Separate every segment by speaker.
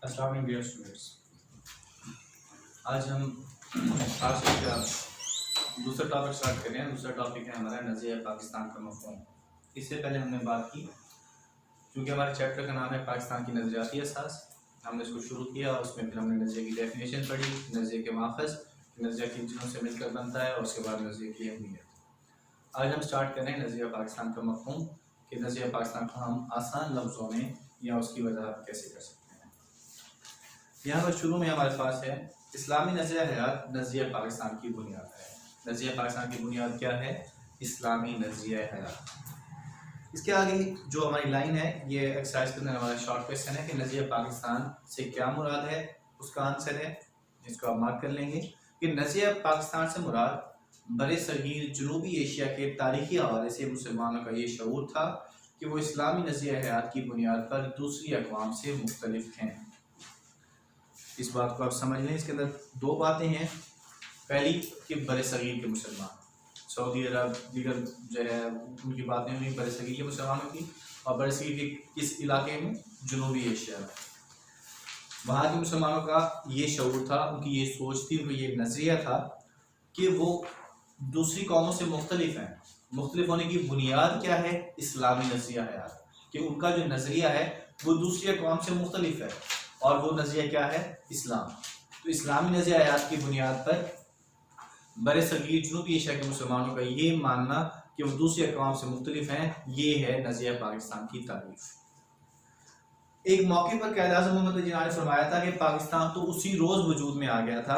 Speaker 1: अस्सलाम वालेकुम dear students. आज हम आज का दूसरा टॉपिक स्टार्ट कर रहे हैं। दूसरा टॉपिक है हमारा नज़रिया पाकिस्तान का मफ़हूम। इससे पहले हमने बात की, क्योंकि हमारे चैप्टर का नाम है पाकिस्तान की नज़रियाती असास, हमने इसको शुरू किया और उसमें फिर हमने नज़रिए की डेफिनेशन पढ़ी, नज़रिए के माखज़, नज़रिया किन चीज़ों से मिलकर बनता है और उसके बाद नज़रिए की अहमियत। आज हम स्टार्ट कर रहे हैं नज़रिया पाकिस्तान का मफ़हूम कि नज़रिया पाकिस्तान को हम आसान लफ्ज़ों में या उसकी वजाहत कैसे कर सकते हैं। यहाँ पर शुरू में हमारे पास है इस्लामी नज़रिया हयात नज़रिया पाकिस्तान की बुनियाद है। नज़रिया पाकिस्तान की बुनियाद क्या है? इस्लामी नज़रिया हयात। इसके आगे जो हमारी लाइन है, ये एक्सरसाइज के अंदर हमारा शॉर्ट क्वेश्चन है कि नज़रिया पाकिस्तान से क्या मुराद है, उसका आंसर है, इसको आप मार्क कर लेंगे कि नज़रिया पाकिस्तान से मुराद बड़े सगीर जनूबी एशिया के तारीखी हवाले से मुसलमानों का ये शऊर था कि वो इस्लामी नज़रिया हयात की बुनियाद पर दूसरी अक़वाम से मुख्तलिफ हैं। इस बात को आप समझ लें। इसके अंदर दो बातें हैं। पहली कि बड़े सगीर के मुसलमान, सऊदी अरब दीगर जो है उनकी बातें हुई बड़े सगीर के मुसलमानों की, और बड़े सगीर के किस इलाके में? जनूबी एशिया में। वहाँ के मुसलमानों का ये शऊर था, उनकी ये सोच थी, उनका ये नज़रिया था कि वो दूसरी कौमों से मुख्तलिफ हैं। मुख्तलिफ होने की बुनियाद क्या है? इस्लामी नज़रिया हयात, कि उनका जो नज़रिया है वो दूसरी अक़वाम से मुख्तलिफ है, और वो नज़रिया क्या है? इस्लाम। तो इस्लामी नज़रिया हयात की बुनियाद पर बड़े सगीर जनूबी एशिया के मुसलमानों का ये मानना कि वो दूसरी अक़वाम से मुख्तलिफ हैं, ये है नज़रिया पाकिस्तान की तारीफ। एक मौके पर क़ायद-ए-आज़म मोहम्मद जिन्ना ने फरमाया था कि पाकिस्तान तो उसी रोज़ वजूद में आ गया था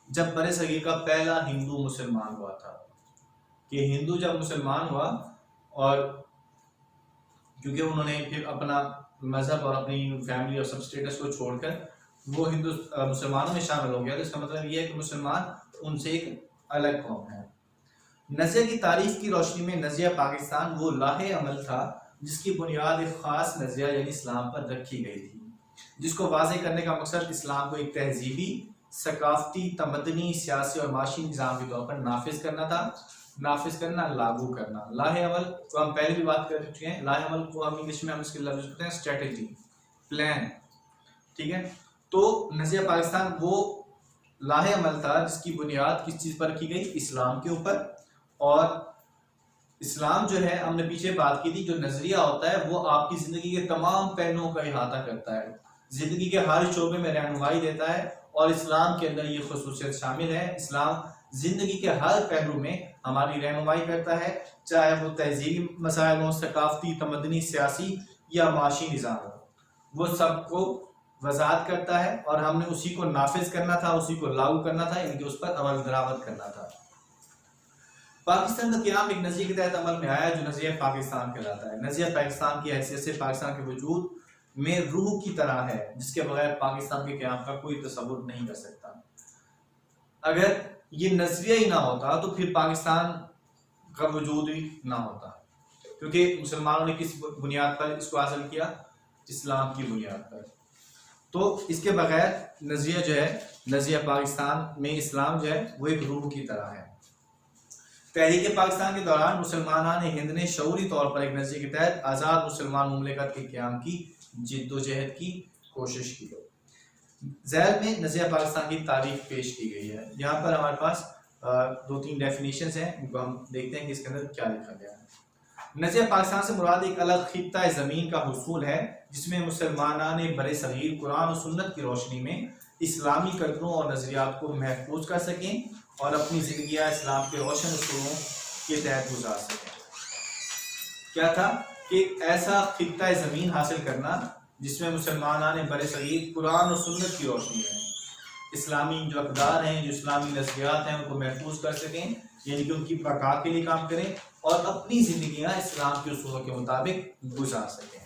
Speaker 1: जब बड़े सगीर का पहला हिंदू मुसलमान हुआ था। कि हिंदू जब मुसलमान हुआ, और क्योंकि उन्होंने फिर अपना मज़हब और अपनी फैमिली और सब स्टेटस को छोड़कर वो हिंदू मुसलमानों में शामिल हो गया, तो इसका मतलब ये है कि मुसलमान उनसे एक अलग कौम है। नज़रिया की तारीफ की रोशनी में नज़रिया पाकिस्तान वो लाहे अमल था जिसकी बुनियाद एक ख़ास नज़रिया यानी इस्लाम पर रखी गई थी, जिसको वाज़ेह करने का मकसद इस्लाम को एक तहजीबी, सकाफती, तमदनी, सियासी और माशी निज़ाम के तौर पर नाफिज करना था। नाफिज करना, लागू करना। लाहे अमल को हम पहले भी बात कर चुके हैं। लाहे अमल को हम इंग्लिश में हम इसके लफ्ज़ कहते हैं स्ट्रेटेजी, प्लान, ठीक है। तो नज़रिया पाकिस्तान वो लाहे अमल था जिसकी बुनियाद किस चीज़ पर की गई? इस्लाम के ऊपर। और इस्लाम जो है, हमने पीछे बात की थी, जो नज़रिया होता है वो आपकी ज़िंदगी के तमाम पहलुओं का इहाता करता है, ज़िंदगी के हर शोबे में रहनुमाई देता है, और इस्लाम के अंदर ये खुसूसियत शामिल है। इस्लाम ज़िंदगी के हर पहलू में हमारी रहनुमाई करता है, चाहे वो तहजीबी मसाइल हो, सकाफती, तमदनी, सियासी या माशी निज़ाम हो, वो सबको वजाहत करता है, और हमने उसी को नाफिज करना था, उसी को लागू करना था, यानी कि उस पर अमल दरामद करना था। पाकिस्तान का क़याम एक नज़रिए के तहत अमल में आया जो नज़रिया पाकिस्तान कहलाता है। नज़रिया पाकिस्तान की हैसियत से पाकिस्तान के वजूद में रूह की तरह है, जिसके बगैर पाकिस्तान के क़याम का कोई तसव्वुर नहीं कर सकता। अगर ये नज़रिया ही ना होता तो फिर पाकिस्तान का वजूद ही ना होता, क्योंकि मुसलमानों ने किस बुनियाद पर इसको हासिल किया? इस्लाम की बुनियाद पर। तो इसके बगैर नज़रिया जो है, नज़रिया पाकिस्तान में इस्लाम जो है वो एक रूह की तरह है। तहरीक पाकिस्तान के दौरान मुसलमान हिंद ने शऊरी तौर पर एक नज़रिए के तहत आज़ाद मुसलमान मुमलिकत के क़याम की जिद्दोजहद की कोशिश की। ज़ैल में नज़रिया पाकिस्तान की तारीफ पेश की गई है। यहाँ पर हमारे पास दो तीन डेफिनेशंस हैं, इनको हम देखते हैं कि इसके अंदर क्या लिखा गया है। नज़रिया पाकिस्तान से मुराद एक अलग खित्ता ज़मीन का हुसूल है जिसमें मुसलमान बड़े सगीर कुरान और सुन्नत की रोशनी में इस्लामी कदरों और नज़रियात को महफूज कर सकें और अपनी ज़िंदगी इस्लाम के रोशन उसूलों के तहत गुजार सकें। क्या था कि ऐसा खित्ता ज़मीन हासिल करना जिसमें मुसलमान बड़े सगीर कुरान और सुन्नत की रोशनी में इस्लामी जो अक़दार हैं, जो इस्लामी नज़रियात हैं, उनको महफूज कर सकें, यानी कि उनकी बका के लिए काम करें और अपनी ज़िंदगियाँ इस्लाम के उसूलों के मुताबिक गुजार सकें।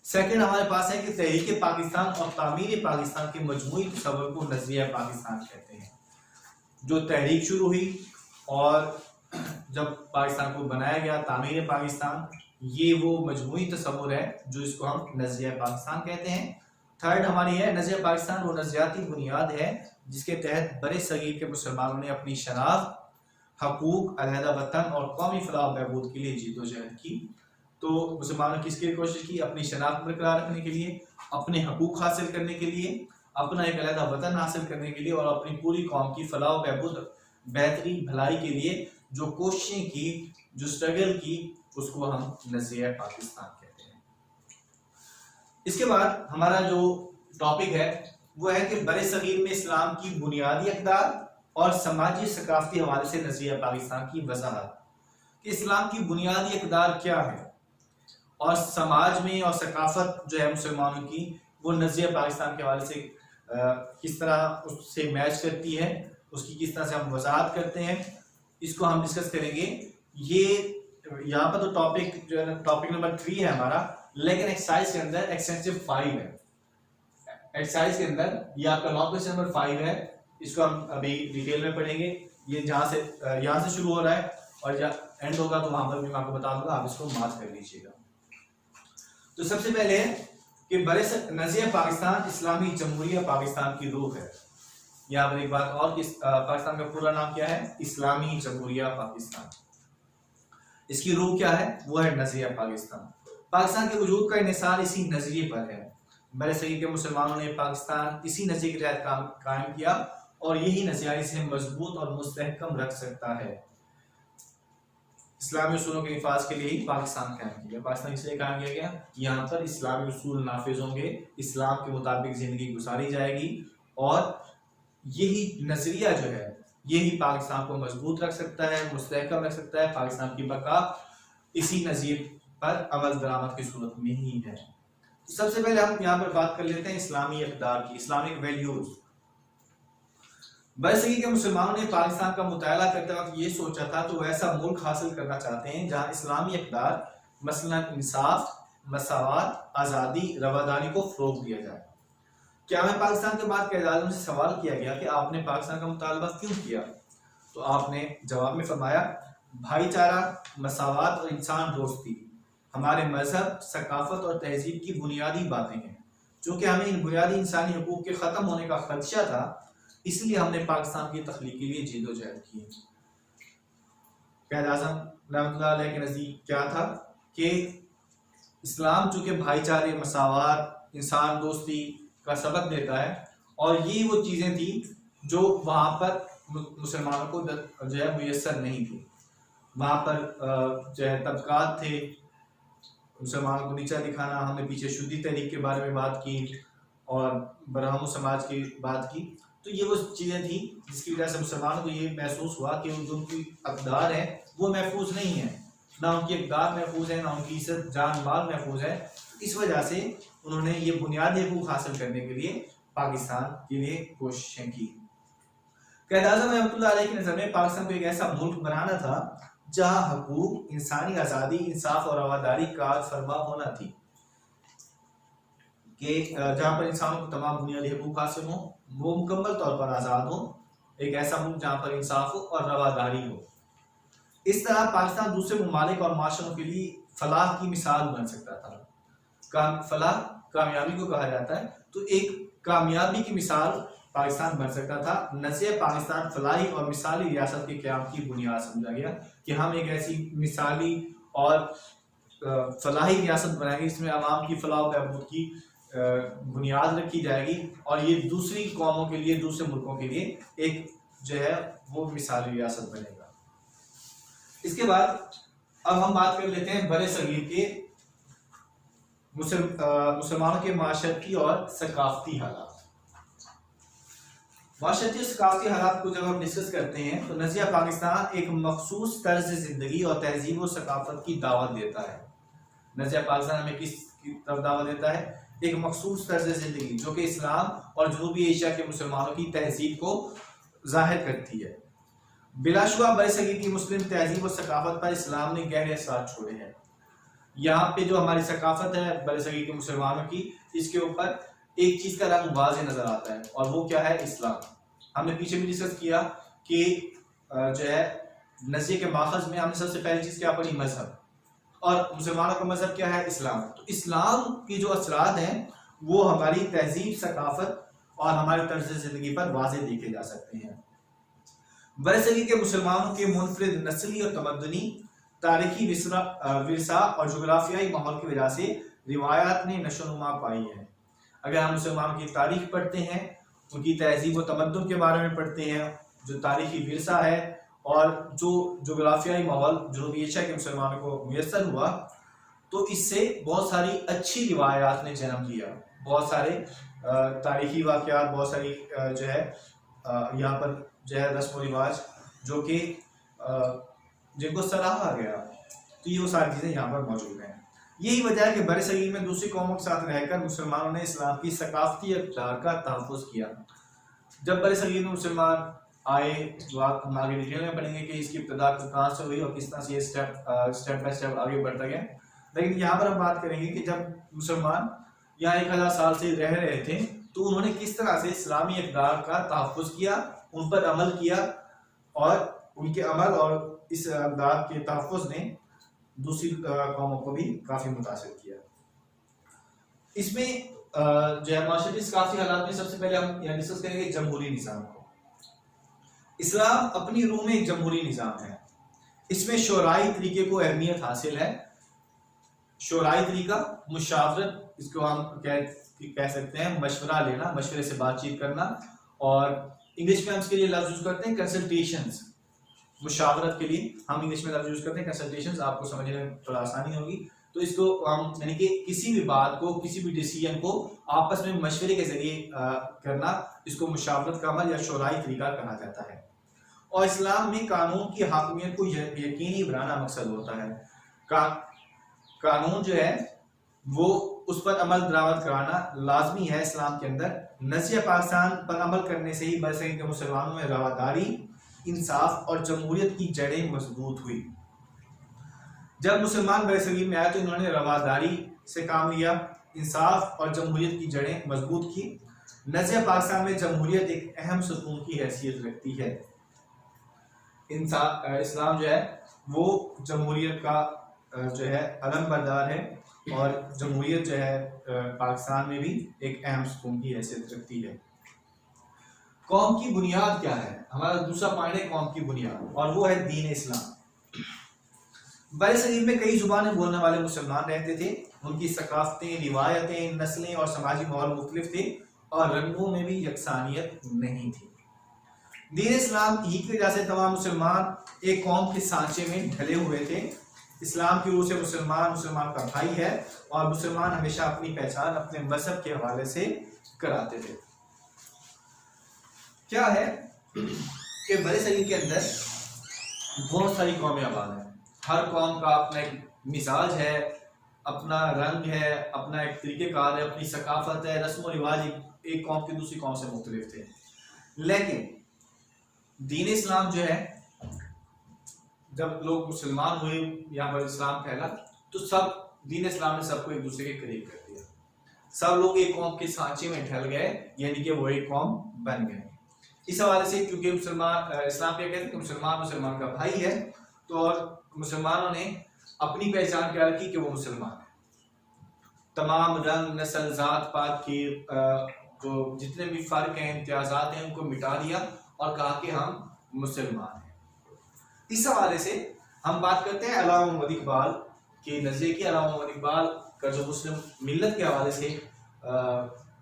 Speaker 1: सेकंड हमारे पास है कि तहरीक पाकिस्तान और तामीर पाकिस्तान के मजमूई तसव्वुर को नज़रिया पाकिस्तान कहते हैं। जो तहरीक शुरू हुई और जब पाकिस्तान को बनाया गया, तामीर पाकिस्तान, ये वो मजमूई तसव्वुर है जो इसको हम नज़रिया पाकिस्तान कहते हैं। थर्ड हमारी है नज़रिया पाकिस्तान वो नज़रियाती बुनियाद है जिसके तहत बड़े सगीर के मुसलमानों ने अपनी शनाख्त, हकूक, अलहदा वतन और कौमी फलाह बहबूद के लिए जिद्दोजहद की। तो मुसलमानों किसके लिए कोशिश की? अपनी शनाख्त बरकरार रखने के लिए, अपने हकूक हासिल करने के लिए, अपना एक अलग वतन हासिल करने के लिए और अपनी पूरी कौम की फलाह व बहबूद बेहतरी भलाई के लिए जो कोशिशें की, जो स्ट्रगल की, उसको हम नज़रिया पाकिस्तान कहते हैं। इसके बाद हमारा जो टॉपिक है वो है कि बड़े सगीर में इस्लाम की बुनियादी अक़दार और समाजी सकाफती हवाले से नज़रिया पाकिस्तान की वजाहत कि इस्लाम की बुनियादी अक़दार क्या है और समाज में और सकाफत जो है मुसलमानों की वो नज़रिया पाकिस्तान के हवाले से किस तरह उससे मैच करती है, उसकी किस तरह से हम वजाहत करते हैं, इसको हम डिस्कस करेंगे। ये यहाँ पर तो टॉपिक जो है टॉपिक नंबर 3 है हमारा, लेकिन एक्सरसाइज के अंदर एक्सटेंसिव 5 है। एक्सरसाइज के अंदर ये आपका लॉन्ग क्वेश्चन नंबर 5 है, इसको हम अभी डिटेल में पढ़ेंगे। ये यहाँ से शुरू हो रहा है और जब एंड होगा तो वहां पर भी मैं आपको बता दूंगा, आप इसको मार्क कर लीजिएगा। तो सबसे पहले कि बड़े नज़रिया पाकिस्तान इस्लामी जमहूरिया पाकिस्तान की रूह है। यहाँ पर एक बात और कि पाकिस्तान का पूरा नाम क्या है? इस्लामी जमहूरिया पाकिस्तान। इसकी रूह क्या है? वो है नज़रिया पाकिस्तान। पाकिस्तान के वजूद का इन्हिसार इसी नजरिए पर है। बड़े सगीर के मुसलमानों ने पाकिस्तान इसी नजरिए के तहत कायम किया और यही नजरिया इसे मजबूत और मुस्तहकम रख सकता है। इस्लामी उसूलों के हिफाज के लिए ही पाकिस्तान कायम किया। पाकिस्तान इसलिए कायम किया गया, यहाँ पर इस्लामी उसूल नाफिज होंगे, इस्लाम के मुताबिक जिंदगी गुजारी जाएगी और यही नजरिया जो है यही पाकिस्तान को मजबूत रख सकता है, मुस्तहकम रख सकता है। पाकिस्तान की बका इसी नज़रिए पर अमल दरामद की सूरत में ही है। सबसे पहले हम यहाँ पर बात कर लेते हैं इस्लामी अक़दार की, इस्लामिक वैल्यूज। बड़े सगीर के मुसलमानों ने पाकिस्तान का मुताला करते वक्त ये सोचा था तो वैसा मुल्क हासिल करना चाहते हैं जहाँ इस्लामी अक़दार मसलन इंसाफ, मसावत, आज़ादी, रवादारी को फ़रोग़ दिया जाए। क्या हमें पाकिस्तान के बाद क़ायद-ए-आज़म से सवाल किया गया कि आपने पाकिस्तान का मुतालबा क्यों किया? तो आपने जवाब में फरमाया, भाईचारा, मसावत और इंसान दोस्ती हमारे मजहब, सकाफत और तहजीब की बुनियादी बातें हैं। चूँकि हमें इन बुनियादी इंसानी हकूक़ के ख़त्म होने का खदशा था, इसलिए हमने पाकिस्तान की तख्लीक के लिए जिद्दोजहद की। क़ायद-ए-आज़म रहमतुल्लाह अलैह के नज़दीक क्या था कि इस्लाम चूँकि भाईचारे, मसावत, इंसान दोस्ती का सबक देता है और ये वो चीज़ें थी जो वहाँ पर मुसलमानों को जो है मुयस्सर नहीं थी। वहाँ पर जो है तबकात थे, मुसलमानों को नीचा दिखाना। हमने पीछे शुद्धी तहरीक के बारे में बात की और ब्राह्मण समाज की बात की। तो ये वो चीज़ें थी जिसकी वजह से मुसलमानों को ये महसूस हुआ कि जो उनकी अक़दार है वो महफूज नहीं है, ना उनकी अक़दार महफूज है, ना उनकी इज्जत जान माल महफूज है। इस वजह से उन्होंने ये बुनियादी हकूक़ हासिल करने के लिए पाकिस्तान के लिए कोशिशें की। क़ायद-ए-आज़म रहमतुल्लाह अलैह की नज़र में पाकिस्तान को एक ऐसा मुल्क बनाना था जहाँ हकूक़, इंसानी आज़ादी, इंसाफ और रवादारी का फरमा होना थी कि जहाँ पर इंसानों को तमाम बुनियादी हकूक़ हासिल हों, वो मुकम्मल तौर पर आज़ाद हो। एक ऐसा मुल्क जहाँ पर इंसाफ हो और रवादारी हो। इस तरह पाकिस्तान दूसरे ममालिक और माशरों के लिए फलाह की मिसाल बन सकता था। फलाह कामयाबी को कहा जाता है, तो एक कामयाबी की मिसाल पाकिस्तान बन सकता था। नज़रिया पाकिस्तान फलाही और मिसाली रियासत के क़याम की बुनियाद समझा गया कि हम एक ऐसी मिसाली और फलाही रियासत बनाएंगे जिसमें आवाम की फलाह और बहबूद की बुनियाद रखी जाएगी और ये दूसरी कौमों के लिए, दूसरे मुल्कों के लिए एक जो है वो मिसाली रियासत बनेगा। इसके बाद अब हम बात कर लेते हैं बड़े सगीर के मुसलमानों के माशरती और सकाफती हालात। माशरती और सकाफती हालात को जब हम डिस्कस करते हैं तो नज़रिया पाकिस्तान एक मखसूस तर्ज ज़िंदगी और तहजीब और सकाफत की दावत देता है। नज़रिया पाकिस्तान हमें किस तरफ दावत देता है? एक मखसूस तर्ज ज़िंदगी जो कि इस्लाम और जनूबी एशिया के मुसलमानों की तहजीब को ज़ाहिर करती है। बिलाशुबा बड़े सगीर की मुस्लिम तहजीब और सकाफत पर इस्लाम ने गहरे असर छोड़े हैं। यहाँ पे जो हमारी सकाफत है बड़े सगीर के मुसलमानों की, इसके ऊपर एक चीज़ का रंग वाज़ेह नज़र आता है और वो क्या है? इस्लाम। हमने पीछे भी डिस्कस किया कि जो है नज़रिए के माखज़ में हमने सबसे पहली चीज़ क्या पढ़ी? मजहब। और मुसलमानों का मजहब क्या है? इस्लाम। तो इस्लाम की जो असरात हैं वो हमारी तहजीब, सकाफत और हमारे तर्ज ज़िंदगी पर वाज़ेह देखे जा सकते हैं। बड़े सगीर के मुसलमानों के मुनफरिद नस्ली और तमद्दुनी तारीखी विरसा और जोग्राफियाई माहौल की वजह से रिवायात ने नशोनुमा पाई है। अगर हम मुसलमानों की तारीख पढ़ते हैं, उनकी तहजीब व तमद्दुन के बारे में पढ़ते हैं, जो तारीखी विरसा है और जो जोग्राफियाई माहौल जनूबी एशिया के मुसलमानों को मुयस्सर हुआ, तो इससे बहुत सारी अच्छी रिवायात ने जन्म लिया। बहुत सारे तारीखी वाक़यात, बहुत सारी जो है यहाँ पर जो है रस्म व रिवाज जो कि जिनको सराहा गया, तो ये वो सारी चीज़ें यहाँ पर मौजूद हैं। यही वजह है कि बरसगीर में दूसरी कौमों के साथ रहकर मुसलमानों ने इस्लाम की सकाफती अक़दार का तहफ़्फ़ुज़ किया। जब बरसगीर में मुसलमान आए, तो हम आगे डिटेल में पढ़ेंगे कि इसकी इब्तिदा कहाँ से हुई और किस तरह से ये स्टेप बाय स्टेप आगे बढ़ता गया। लेकिन यहाँ पर हम बात करेंगे कि जब मुसलमान यहाँ 1000 साल से रह रहे थे, तो उन्होंने किस तरह से इस्लामी इक़दार का तहफ़्फ़ुज़ किया, उन पर अमल किया, और उनके अमल और इस इक़दार के तहफ़्फ़ुज़ ने दूसरी कौमों को भी काफ़ी मुतासिर किया। इसमें जो है माशरती काफ़ी हालात में सबसे पहले हम यहाँ डिस्कस करेंगे जमहूरी निज़ाम को। इस्लाम अपनी रूह में एक जमहूरी निज़ाम है। इसमें शोराई तरीके को अहमियत हासिल है। शोराई तरीका, मुशावरत, इसको हम कह सकते हैं मशवरा लेना, मशवरे से बातचीत करना, और इंग्लिश में हम इसके लिए लफ्ज़ यूज़ करते हैं कंसल्टेशंस। मुशावरत के लिए हम इंग्लिश में लफ्ज़ यूज़ करते हैं कंसल्टेशंस, आपको समझने में थोड़ा आसानी होगी। तो इसको हम यानी कि किसी भी बात को, किसी भी डिसीजन को आपस में मशवरे के ज़रिए करना, इसको मुशावरत का अमल या शोराई तरीका कहा जाता है। और इस्लाम में कानून की हाकिमियत को यकीनी बनाना मकसद होता है। कानून जो है वो उस पर अमल दरामद कराना लाजमी है इस्लाम के अंदर। नज़रिया पाकिस्तान पर अमल करने से ही बरसगीर के मुसलमानों में रवादारी, इंसाफ और जमहूरियत की जड़ें मजबूत हुई। जब मुसलमान बरसगीर में आए तो इन्होंने रवादारी से काम लिया, इंसाफ और जमहूरियत की जड़ें मजबूत की। नज़रिया पाकिस्तान में जमहूरियत एक अहम सुकून की हैसियत रखती है। इस्लाम जो है वो जमहूरियत का जो है अलमबरदार है, और जमहूरियत जो है पाकिस्तान में भी एक अहम सुकून की हैसियत रखती है। कौम की बुनियाद क्या है? हमारा दूसरा पॉइंट है कौम की बुनियाद, और वो है दीन इस्लाम। बरसगीर में कई जुबानें बोलने वाले मुसलमान रहते थे। उनकी सकाफतें, रिवायतें, नस्लें और समाजी माहौल मुख्तलिफ थे, और रंगों में भी यकसानियत नहीं थी। दीन इस्लाम ही की वजह से तमाम मुसलमान एक कौम के सांचे में ढले हुए थे। इस्लाम की रूह से मुसलमान का भाई है, और मुसलमान हमेशा अपनी पहचान अपने मजहब के हवाले से कराते थे। क्या है कि बरसगीर के अंदर बहुत सारी कौमें आबाद हैं। हर कौम का अपना एक मिजाज है, अपना रंग है, अपना एक तरीक़ेकार है, अपनी सकाफत है, रस्म व रिवाज एक कौम की दूसरी कौम से मुख्तलिफ थे। लेकिन दीन इस्लाम जो है, जब लोग मुसलमान हुए, यहाँ पर इस्लाम फैला, तो सब दीन इस्लाम ने सबको एक दूसरे के करीब कर दिया। सब लोग एक कौम के सांचे में ढल गए, यानी कि वो एक कौम बन गए। इस हवाले से क्योंकि मुसलमान, इस्लाम क्या कहते हैं कि मुसलमान का भाई है, तो और मुसलमानों ने अपनी पहचान क्या रखी कि वो मुसलमान है। तमाम रंग, नस्ल, जात पात के जो जितने भी फ़र्क हैं, इम्तियाज़ात हैं, उनको मिटा दिया और कहा कि हम मुसलमान हैं। इस हवाले से हम बात करते हैं अल्लामा मोहम्मद इकबाल के नज़रिए की। अल्लामा मोहम्मद इकबाल का जो मुस्लिम मिल्लत के हवाले से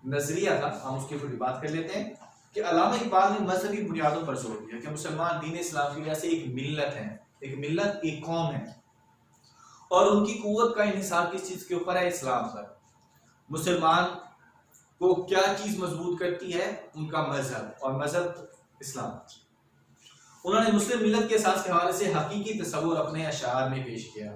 Speaker 1: नज़रिया था, हम उसके ऊपर बात कर लेते हैं कि अल्लामा इकबाल ने मजहबी बुनियादों पर जोर दिया कि मुसलमान दीन इस्लाम की वजह से एक मिल्लत है, एक कौम है, और उनकी कुव्वत का इन्हिसार किस चीज़ के ऊपर है? इस्लाम पर। मुसलमान को क्या चीज़ मजबूत करती है? उनका मजहब, और मजहब इस्लाम। उन्होंने मुस्लिम मिल्लत के एहसास के हवाले से हकीकी तसव्वुर अपने अशार में पेश किया।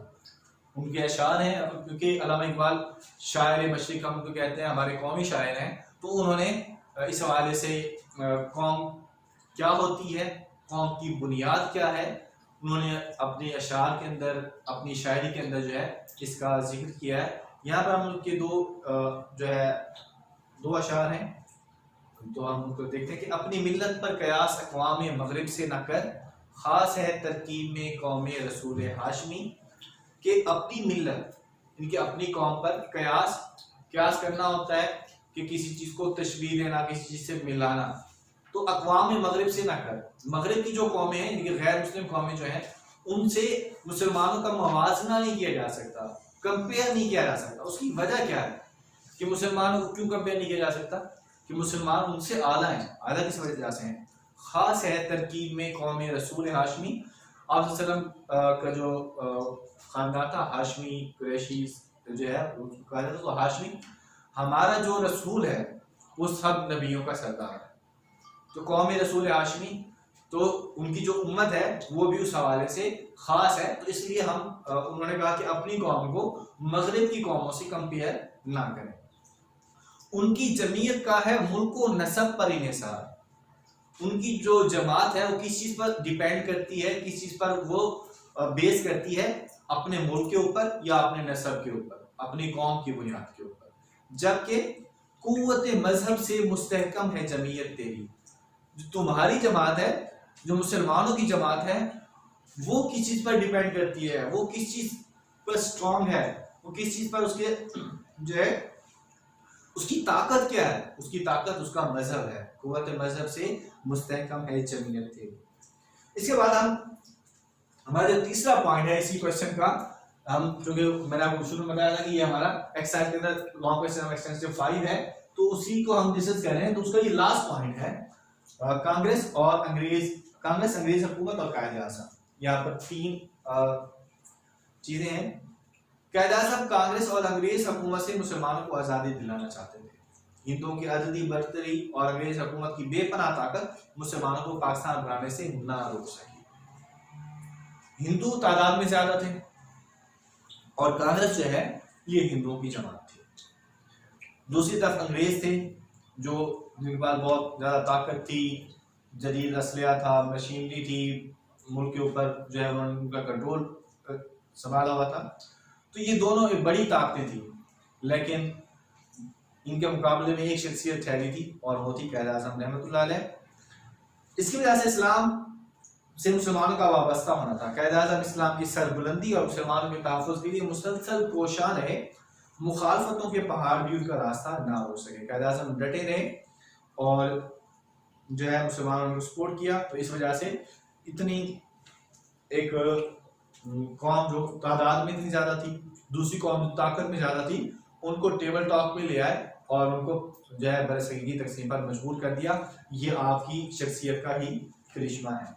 Speaker 1: उनके अशार हैं, क्योंकि अल्लामा इकबाल शायर मशरिक़ हम उनको कहते हैं, हमारे कौमी शायर हैं, तो उन्होंने इस हवाले से कौम क्या होती है, कौम की बुनियाद क्या है, उन्होंने अपने अशार के अंदर, अपनी शायरी के अंदर जो है इसका जिक्र किया है। यहाँ पर हम उनके दो अशार हैं, तो हम उनको देखते हैं कि अपनी मिल्लत पर कयास अक़वाम मग़रिब से न कर, ख़ास है तरकीब में कौम रसूल हाशमी। कि अपनी मिल्लत, इनकी अपनी कौम पर कयास करना होता है कि किसी चीज़ को तशबीह देना, किसी चीज़ से मिलाना। तो अक़वाम मग़रिब से ना कर, मग़रिब की जो कौमें हैं, इनकी गैर मुस्लिम कौमें जो हैं, उनसे मुसलमानों का मुवाजना नहीं किया जा सकता, कंपेयर नहीं किया जा सकता। उसकी वजह क्या है कि मुसलमानों को क्यों कंपेयर नहीं किया जा सकता? कि मुसलमान उनसे आला हैं। आला किस वजह से हैं? खास है तरकीब में कौम रसूल हाशमी। आप वसल्लम का जो खानदान था हाशमी कुरैशी जो है कहा जाता, तो हाशमी हमारा जो रसूल है वो सब नबियों का सरदार है। तो कौम रसूल हाशमी, तो उनकी जो उम्मत है वो भी उस हवाले से खास है। तो इसलिए हम उन्होंने कहा कि अपनी कौम को मगरिब की कौमों से कंपेयर ना करें। उनकी जमीयत का है मुल्क व नसब पर इन्हिसार। उनकी जो जमात है वो किस चीज पर डिपेंड करती है, किस चीज पर वो बेस करती है? अपने मुल्क के ऊपर या अपने नसब के ऊपर, अपनी कौम की बुनियाद के ऊपर। जबकि कुव्वत मजहब से मुस्तहकम है जमीयत तेरी। जो तुम्हारी जमात है, जो मुसलमानों की जमात है, वो किस चीज पर डिपेंड करती है, वो किस चीज पर स्ट्रांग है, वो किस चीज पर उसके जो है उसकी ताकत क्या है? उसकी ताकत उसका मजहब है। कुव्वत मजहब से मुस्तहकम है जमीयत तेरी। इसके बाद हम हमारा जो तीसरा पॉइंट है इसी क्वेश्चन का, हम क्योंकि मैंने आपको शुरू में बताया था कि ये हमारा एक्सरसाइज के अंदर लॉन्ग क्वेश्चन ऑफ एक्सटेंसिव 5 है, तो उसी को हम डिस्कस कर रहे हैं। तो उसका ये लास्ट पॉइंट है कांग्रेस अंग्रेज हुकूमत और कायद-ए-आज़म। यहाँ पर तीन चीजें हैं। कायद-ए-आज़म कांग्रेस और अंग्रेज हुकूमत से मुसलमानों को आजादी दिलाना चाहते थे। हिंदुओं की अददी बरतरी और अंग्रेज हुकूमत की बेपनाह ताकत मुसलमानों को पाकिस्तान बनाने से ना रोक सकी। हिंदू तादाद में ज्यादा थे और कांग्रेस जो है ये हिंदुओं की जमात थी। दूसरी तरफ अंग्रेज थे जो जिनके पास बहुत ज्यादा ताकत थी, जदीद असलिया था, मशीनरी थी, मुल्क के ऊपर जो है उनका कंट्रोल संभाला हुआ था। तो ये दोनों एक बड़ी ताकतें थी, लेकिन इनके मुकाबले में एक शख्सियत ठहरी थी और वो थी कायद-ए-आज़म रहमतुल्लाह अलैह। इसकी वजह से इस्लाम से मुसलमानों का वाबस्ता होना था। कायद-ए-आज़म इस्लाम की सरबुलंदी और मुसलमानों के तहफ़्फ़ुज़ के लिए मुसलसल कोशा रहे, मुखालफतों के पहाड़ भी उनका रास्ता ना हो सके। कायद-ए-आज़म डटे रहे और जो है मुसलमानों ने सपोर्ट किया। तो इस वजह से इतनी एक कौम जो तादाद में इतनी ज्यादा थी, दूसरी कौम जो ताकत में ज्यादा थी, उनको टेबल टॉक में ले आए और उनको जो है बरसगीर की तकसीम पर मजबूर कर दिया। ये आपकी शख्सियत का ही करिश्मा है।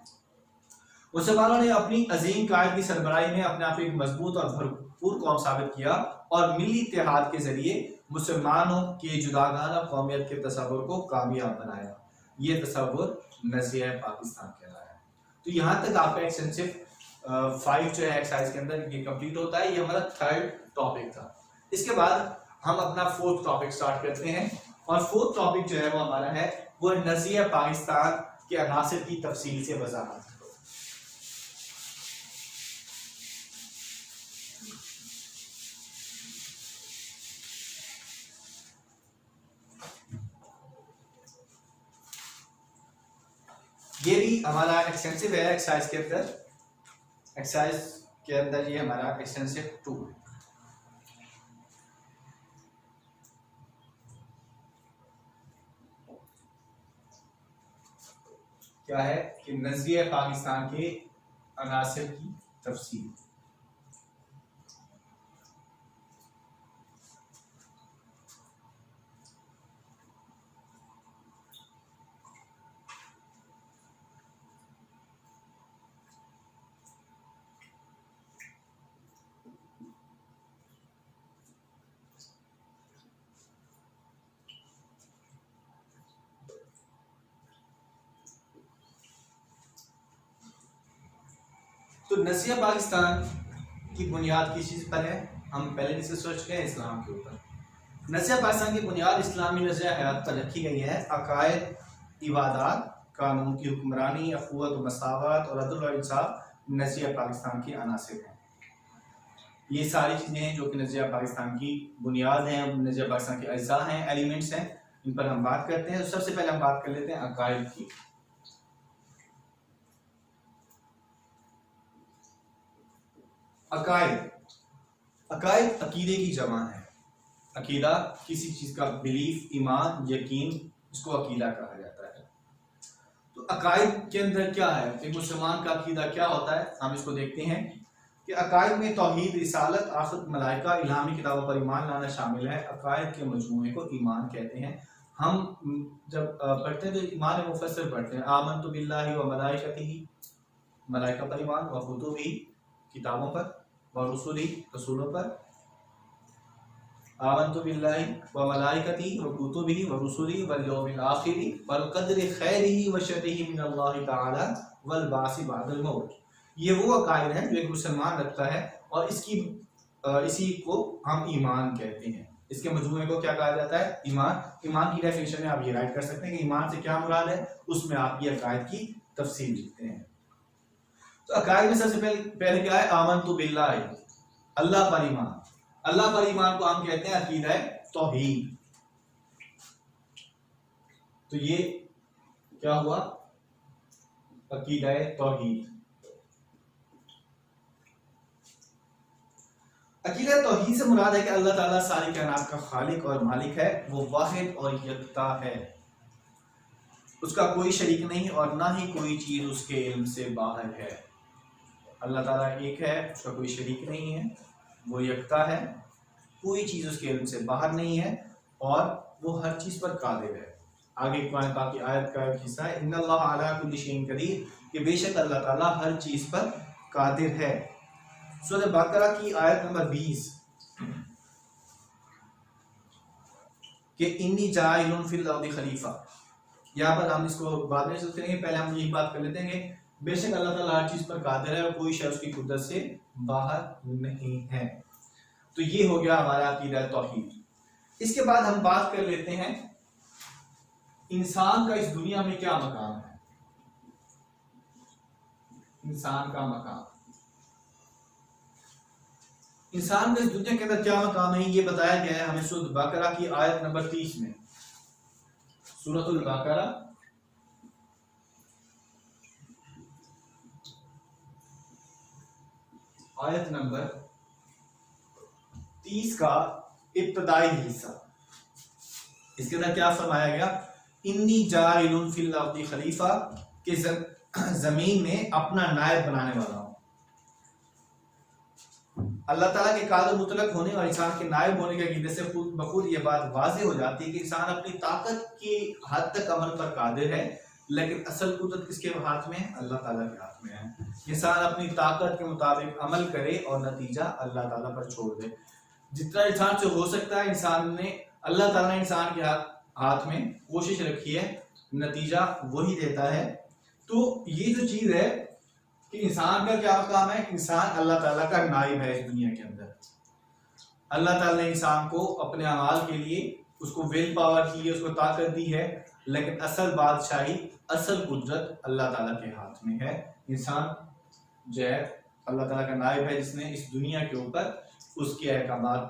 Speaker 1: मुसलमानों ने अपनी अजीम कायद की सरबराही में अपने आप को एक मजबूत और भरपूर कौम साबित किया और मिली इत्तेहाद के जरिए मुसलमानों के जुदागाना कौमियत के तस्वुर को कामयाब बनाया। ये तस्वुर नज़रिया पाकिस्तान कहलाया। तो यहाँ तक आपका एक्सटेंसिव 5 जो है एक्सरसाइज के अंदर ये कंप्लीट होता है। ये हमारा थर्ड टॉपिक था। इसके बाद हम अपना फोर्थ टॉपिक स्टार्ट करते हैं और फोर्थ टॉपिक जो है वो हमारा है वो नज़रिया पाकिस्तान के अनासिर की तफसील से वजाहत। ये भी हमारा एक्सटेंसिव है एक्सरसाइज के अंदर। एक्सरसाइज के अंदर ये हमारा एक्सटेंसिव 2 है। क्या है कि नज़रिया पाकिस्तान के अनासिर की तफसील। तो नज़रिया पाकिस्तान की बुनियाद किस चीज़ पर है? हम पहले डिस्कस कर चुके हैं, इस्लाम के ऊपर। नज़रिया पाकिस्तान की बुनियाद इस्लामी नज़रिया हयात पर रखी गई है। अकायद, इबादत, कानून की हुक्मरानी, अखुवत, मसावत और अदल और इंसाफ नज़रिया पाकिस्तान की अनासिर हैं। ये सारी चीज़ें हैं जो कि नज़रिया पाकिस्तान की बुनियाद हैं, नज़रिया पाकिस्तान के अज्जा हैं, एलिमेंट्स हैं। इन पर हम बात करते हैं। तो सबसे पहले हम बात कर लेते हैं अकायद की। अकायद अकीदे की जमा है। अकीदा किसी चीज का बिलीफ, ईमान, यकीन, इसको अकीदा कहा जाता है। तो अकायद के अंदर क्या है, एक मुसलमान का अकीदा क्या होता है, हम इसको देखते हैं कि अकायद में तौहीद, रिसालत, आखिरत, मलाइका, इल्हामी किताबों पर ईमान लाना शामिल है। अकायद के मजमूए को ईमान कहते हैं। हम जब पढ़ते हैं तो ईमान मुफस्सिर पढ़ते हैं, आमनतु बिल्लाहि व मलाइकतिही, मलाइका पर ईमान, व कुतुबिही, किताबों पर, व रुसुलिही, रसूलों पर, आमनतु बिल्लाहि व मलाइकतिही व कुतुबिही व रुसुलिही वल यौमिल आखिरि वल क़द्रि खैरिही व शर्रिही मिनल्लाहि तआला वल बासी बअदल मौत। ये वो अकायद है जो एक मुसलमान रखता है और इसी को हम ईमान कहते हैं। इसके मजमूए को क्या कहा जाता है, ईमान। ईमान की डेफिनेशन में आप ये राइट कर सकते हैं कि ईमान से क्या मुराद है, उसमें आप ये अकायद की तफसील लिखते हैं। तो अकायद में सबसे पहले क्या है, आमनतु बिल्लाहि, अल्लाह पर ईमान। अल्लाह पर ईमान को हम कहते हैं अकीदा तौहीद। तो ये क्या हुआ, अकीदा तौहीद। अकीदा तौहीद से मुराद है कि अल्लाह ताला सारी कायनात का खालिक और मालिक है, वो वाहिद और यकता है, उसका कोई शरीक नहीं और ना ही कोई चीज उसके इल्म से बाहर है। अल्लाह ताला एक है, उसका कोई शरीक नहीं है, वो यकता है, कोई चीज उसके इल्म से बाहर नहीं है और वो हर चीज पर कादिर है। आगे कुरान पाक की आयत का एक हिस्सा है, इन्नल्लाह अला कुल्लि शैइन कदीर, कि बेशक अल्लाह ताला हर चीज पर कादिर है। सूरह बकरा की आयत नंबर 20 कि इन्नी जाइलुन फिल अर्दि खलीफा, यहाँ पर हम इसको बाद में सोचते हैं, पहले हम यही बात कर लेते हैं कि बेशक अल्लाह ताला हर चीज पर कादिर है और कोई शय उसकी कुदरत से बाहर नहीं है। तो ये हो गया हमारा अकीदा तौहीद। इसके बाद हम बात कर लेते हैं इंसान का इस दुनिया में क्या मकाम है। इंसान का मकाम, इंसान का इस दुनिया के अंदर क्या मकाम है, ये बताया गया है हमें सूरह बकरा की आयत नंबर 30 में। सूरह बकरा आयत नंबर 30 का इब्तदाई हिस्सा, इसके अंदर क्या फरमाया गया, इन्नी जाइलुन फिल अर्दि खलीफा, के जमीन में अपना नायब बनाने वाला हूं। अल्लाह ताला के कादिर मुतलक होने और इंसान के नायब होने के अकीदे से बखुद ये बात वाज़ेह हो जाती है कि इंसान अपनी ताकत की हद तक अमल पर कादिर है, लेकिन असल कुदरत किसके हाथ में है, अल्लाह ताला के हाथ में है। इंसान अपनी ताकत के मुताबिक अमल करे और नतीजा अल्लाह ताला पर छोड़ दे। जितना इंसान से हो सकता है इंसान ने, अल्लाह ताला ने इंसान के हाथ में कोशिश रखी है, नतीजा वही देता है। तो ये जो चीज है कि इंसान का क्या काम है, इंसान अल्लाह ताला का नाइब है इस दुनिया के अंदर। अल्लाह ताला ने इंसान को अपने अमाल के लिए उसको विल पावर की है, उसको ताकत दी है, लेकिन असल बादशाही, असल कुदरत अल्लाह ताला के हाथ में है। इंसान जो है अल्लाह ताला का नाइब है, जिसने इस दुनिया के ऊपर उसके अहकामात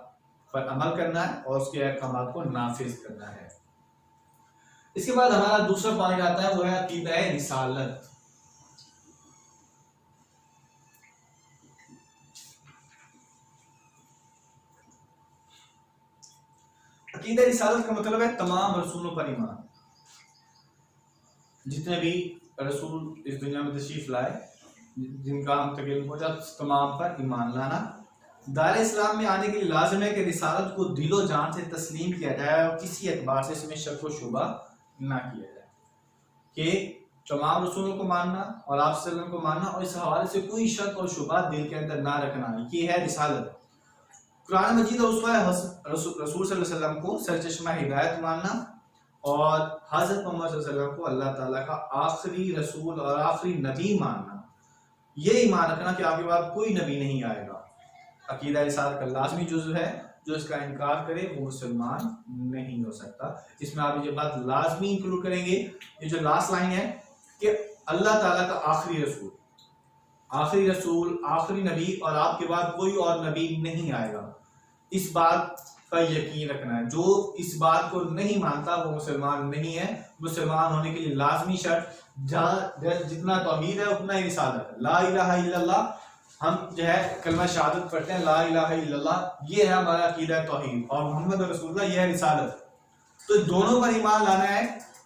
Speaker 1: पर अमल करना है और उसके अहकामात को नाफिज करना है। इसके बाद हमारा दूसरा पॉइंट आता है, वो है अकीदा रिसालत। अकीदा रिसालत का मतलब है तमाम रसूलों पर ईमान। जितने भी रसूल इस दुनिया में तशरीफ लाए, जिनका हम तकल्लुम हो जाए, तमाम पर ईमान लाना। दार इस्लाम में आने के लिए लाजिम है कि रिसालत को दिलो जान से तस्लीम किया जाए और किसी एतबार से इसमें शक व शुबा ना किया जाए, कि तमाम रसूलों को मानना और आप सल्लल्लाहु अलैहि वसल्लम को मानना और इस हवाले से कोई शक और शुबा दिल के अंदर ना रखना, ये है रिसालत। कुरान मजीद और उसवा रसूल सल्लल्लाहु अलैहि वसल्लम को सरचश्मा हिदायत मानना और हज़रत मोहम्मद सल्लल्लाहु अलैहि वसल्लम को अल्लाह ताला का आखिरी रसूल और आखिरी नबी मानना, ये ईमान रखना कि आपके बाद कोई नबी नहीं आएगा। अकीदा रिसालत का लाजमी जुज़्व है, जो इसका इनकार करे वो मुसलमान नहीं हो सकता। इसमें आप ये बात लाजमी इंक्लूड करेंगे, ये जो लास्ट लाइन है कि अल्लाह ताला का आखिरी रसूल, आखिरी नबी और आपके बाद कोई और नबी नहीं आएगा, इस बात का यकीन रखना है। जो इस बात को नहीं मानता वो मुसलमान नहीं है। मुसलमान होने के लिए लाजमी शर्त जितना तौहीद है उतना ही रिसालत है। ला इलाहा इल्लल्लाह, हम जो है कलमा शहादत पढ़ते हैं, ला इलाहा इल्लल्लाह, ये है हमारा अकीदा तौहीद, और मोहम्मद रसूलुल्लाह ये है रिसालत। तो दोनों पर ईमान लाना है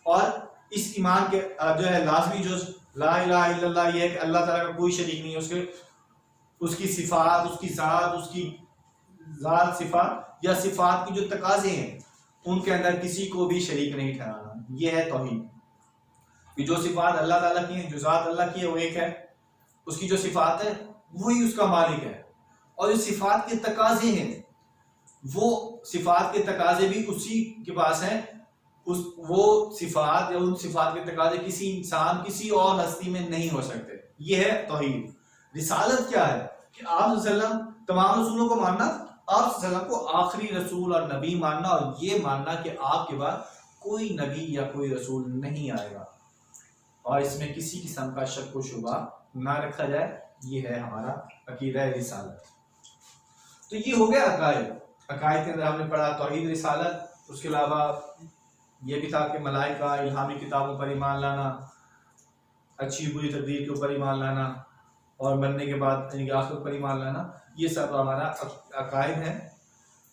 Speaker 1: और इस ईमान के जो है लाजमी जो ला इलाहा इल्लल्लाह ये है कि अल्लाह ताला का कोई शरीक नहीं है, उसकी सिफात, उसकी ज़ात, उसकी ज़ात सिफात या सिफात की जो तकाजे हैं उनके अंदर किसी को भी शरीक नहीं ठहराना। ये है तौहीद कि जो सिफात अल्लाह ताला की है, जो ज़ात अल्लाह की है वो एक है, उसकी जो सिफात है वही उसका मालिक है, और जो सिफात के तकाजे हैं वो सिफात के तकाजे भी उसी के पास हैं। वो सिफात या उन सिफात के तकाजे किसी इंसान, किसी और हस्ती में नहीं हो सकते। ये है तौहीद। रिसालत क्या है कि आप सल्लम तमाम रसूलों को मानना, आप सल्लम को आखिरी रसूल और नबी मानना, और ये मानना कि आपके बाद कोई नबी या कोई रसूल नहीं आएगा और इसमें किसी किस्म का शक व शुबा ना रखा जाए। ये है हमारा अकीदा रिसालत। तो ये हो गया अकायद। अकायद के अंदर हमने पढ़ा तौहीद, रिसालत। उसके अलावा ये भी था कि मलाइका, इल्हामी किताबों पर ईमान लाना, अच्छी बुरी तकदीर के ऊपर ईमान लाना, और मरने के बाद यानी आखिरत पर ईमान लाना। ये सब हमारा अकायद है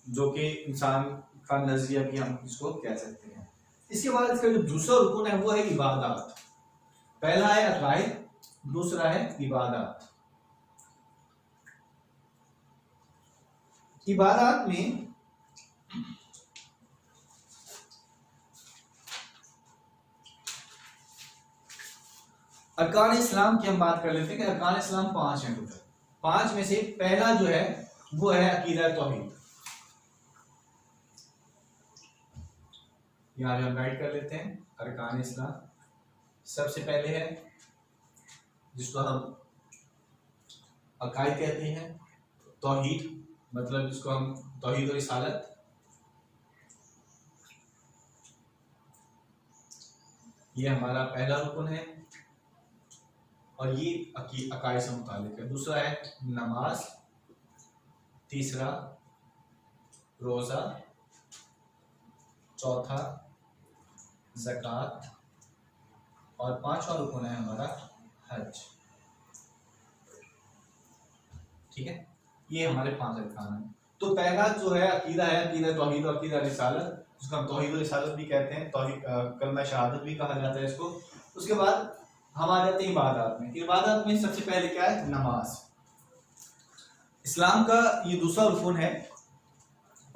Speaker 1: जो कि इंसान का नजरिया भी हम इसको कह सकते हैं। इसके बाद इसका जो दूसरा रुकन है वो है इबादत। पहला है अकायद, दूसरा है इबादत। इबादत में अरकान इस्लाम की हम बात कर लेते हैं कि अरकान इस्लाम 5 हैं टोटल। 5 में से पहला जो है वो है अकीदा तौहीद। यहां हम राइट कर लेते हैं अरकान इस्लाम। सबसे पहले है जिसको हम अकायद कहते हैं, तौहीद, मतलब जिसको हम तौहीद और रिसालत। ये हमारा पहला रुकन है और ये अकायद से मुतालिक है। दूसरा है नमाज, तीसरा रोज़ा, चौथा ज़कात, और पांचवा रुकन है हमारा हज। ठीक है, ये हमारे 5 अरकान हैं। तो पहला जो है अकीदा है, अकीदा तौहीद और अकीदा रिसालत, जिसको हम तौहीद और रिसालत भी कहते हैं, तौहीद कलमा शहादत भी कहा जाता है इसको। उसके बाद हम आ जाते हैं इबादत में। इबादत में सबसे पहले क्या है? नमाज। इस्लाम का ये दूसरा रुकन है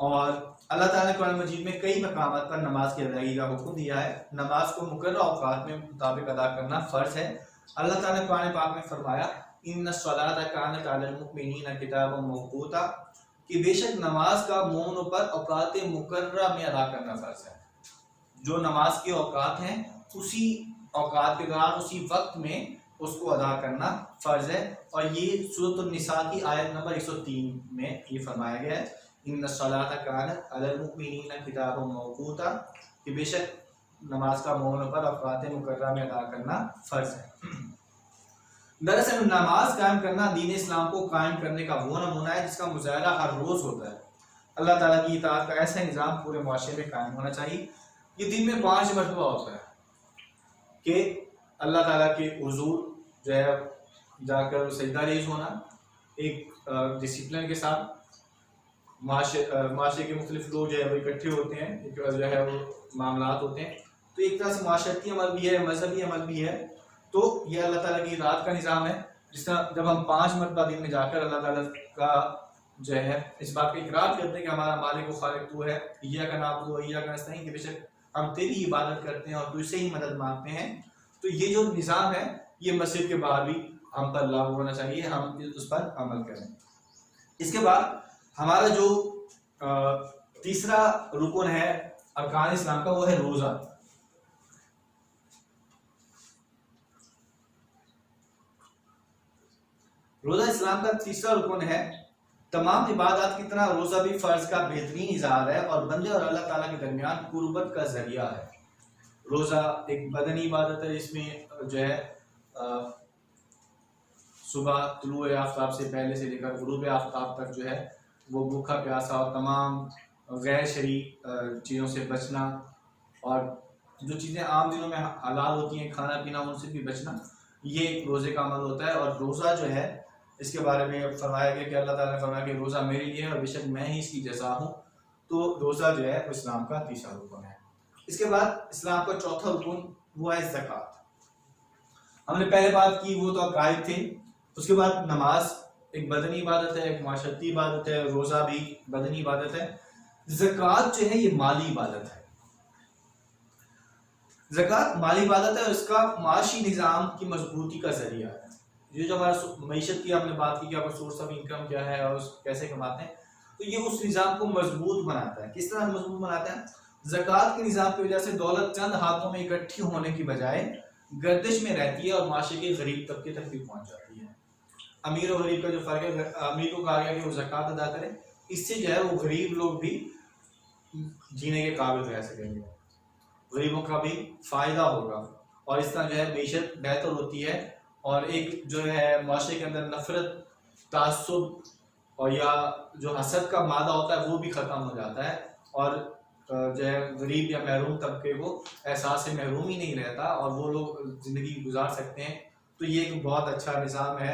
Speaker 1: और अल्लाह ताला ने कुरान मजीद में कई मकामात पर नमाज की अदायगी का हुक्म दिया है। नमाज को मुकर्रर औकात में मुताबिक अदा करना फ़र्ज है। अल्लाह ताला ने कुरान पाक में फरमाया इन्ना सलाता कानत अलल मुमिनीना किताबन मौक़ूता, कि बेशक नमाज का मोमिनों पर औकात मुकर्ररा में अदा करना फ़र्ज है। जो नमाज के औकात हैं उसी औकात के दौरान, उसी वक्त में उसको अदा करना फ़र्ज है। और ये सूरत निसा की आयत नंबर 103 में ये फरमाया गया है इन्ना सलाता कानत अलल मुमिनीना किताबन मौक़ूता, कि बेशक नमाज का मोमिनों पर औकात मुकर्ररा में अदा करना फ़र्ज है। दरअसल नमाज कायम करना दीन इस्लाम को कायम करने का वो नमूना है जिसका मुजाहरा हर रोज़ होता है। अल्लाह ताला की इताअत का ऐसा निज़ाम पूरे मुआशरे में कायम होना चाहिए। ये दिन में 5 मरतबा होता है कि अल्लाह ताला के हुज़ूर जो है जाकर सजदा रेज़ होना, एक डिसिप्लिन के साथ। माशरे के मुख्तलिफ लोग जो है वो इकट्ठे होते हैं, जो है वो मामलात होते हैं, तो एक तरह से माशरती अमल भी है, मजहबी अमल भी है। तो ये अल्लाह ताला की रात का निज़ाम है। जिस तरह जब हम 5 मरतबा दिन में जाकर अल्लाह ताला का जो है इस बात का इकरार करते हैं कि हमारा मालिक व खालिक तू है, इय्याका नअबुदु व इय्याका नस्तईन, कि बेशक हम तेरी इबादत करते हैं और तुझसे ही मदद मांगते हैं। तो ये जो निज़ाम है ये मस्जिद के बाहर भी हम पर लागू होना चाहिए, हम उस पर अमल करें। इसके बाद हमारा जो तीसरा रुकन है अरकान इस्लाम का वो है रोज़ा। रोज़ा इस्लाम का तीसरा रुकन है। तमाम इबादत की तरह रोज़ा भी फ़र्ज का बेहतरीन इज़हार है और बंदे और अल्लाह ताला के दरमियान कुर्बत का ज़रिया है। रोज़ा एक बदनी इबादत है, इसमें जो है सुबह तुलूए आफ्ताब से पहले से लेकर गुरूब आफ्ताब तक जो है वो भूखा प्यासा और तमाम गैर शरई चीज़ों से बचना, और जो चीज़ें आम दिनों में हलाल होती हैं खाना पीना उनसे भी बचना, ये एक रोज़े का अमल होता है। और रोज़ा जो है इसके बारे में फरमाया गया कि अल्लाह ताला ने फरमाया कि रोज़ा मेरे लिए है और बेशक मैं ही इसकी जज़ा हूँ। तो रोज़ा जो है इस्लाम का तीसरा रुकन है। इसके बाद इस्लाम का चौथा रुकन वो है ज़कात। हमने पहले बात की वो तो अकायद थे, उसके बाद नमाज एक बदनी इबादत है, एक माशरती इबादत है, रोजा भी बदनी इबादत है। ज़कात जो है ये माली इबादत है। ज़कात माली इबादत है और इसका माशी निज़ाम की मजबूती का जरिया है। ये जो हमारा मईशत की आपने बात की कि आपका सोर्स ऑफ इनकम क्या है और कैसे कमाते हैं, तो ये उस निज़ाम को मजबूत बनाता है। किस तरह मजबूत बनाता है? ज़कात के निज़ाम की वजह से दौलत चंद हाथों में इकट्ठी होने की बजाय गर्दिश में रहती है और माशरे के गरीब तबके तक भी पहुंच जाती है। अमीर और गरीब का जो फर्क है, अमीर को कहा गया कि वो ज़कात अदा करे, इससे जो है वो गरीब लोग भी जीने के काबिल रह सकेंगे, गरीबों का भी फायदा होगा और इस तरह जो है मईशत बेहतर होती है और एक जो है माशरे के अंदर नफरत, तासुब और या जो हसद का मादा होता है वो भी ख़त्म हो जाता है और जो है गरीब या महरूम तबके को एहसास से महरूम ही नहीं रहता और वो लोग ज़िंदगी गुजार सकते हैं। तो ये एक बहुत अच्छा निज़ाम है